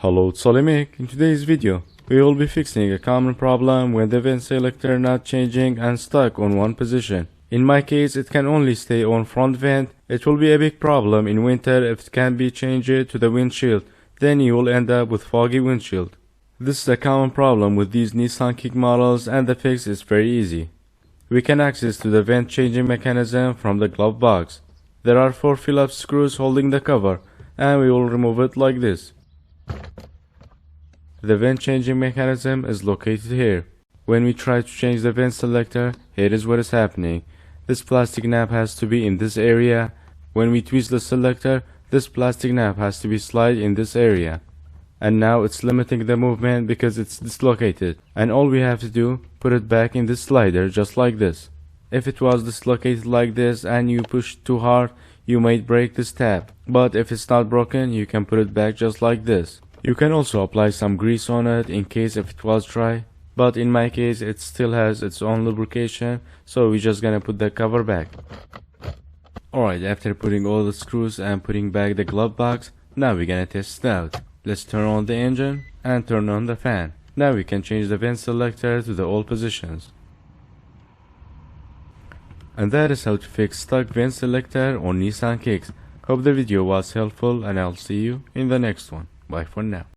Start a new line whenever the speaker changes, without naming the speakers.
Hello, it's AliMECH. In today's video, we will be fixing a common problem when the vent selector not changing and stuck on one position. In my case, it can only stay on front vent. It will be a big problem in winter if it can be changed to the windshield. Then you will end up with foggy windshield. This is a common problem with these Nissan Kick models, and the fix is very easy. We can access to the vent changing mechanism from the glove box. There are 4 Phillips screws holding the cover, and we will remove it like this. The vent changing mechanism is located here. When we try to change the vent selector, here is what is happening. This plastic nap has to be in this area. When we twist the selector, this plastic nap has to be slid in this area. And now it's limiting the movement because it's dislocated. And all we have to do, put it back in this slider just like this. If it was dislocated like this and you push too hard, you might break this tab. But if it's not broken, you can put it back just like this. You can also apply some grease on it in case if it was dry. But in my case, it still has its own lubrication, so we're just gonna put the cover back. Alright, after putting all the screws and putting back the glove box, now we're gonna test it out. Let's turn on the engine and turn on the fan. Now we can change the vent selector to the old positions. And that is how to fix stuck vent selector on Nissan Kicks. Hope the video was helpful, and I'll see you in the next one. Bye for now.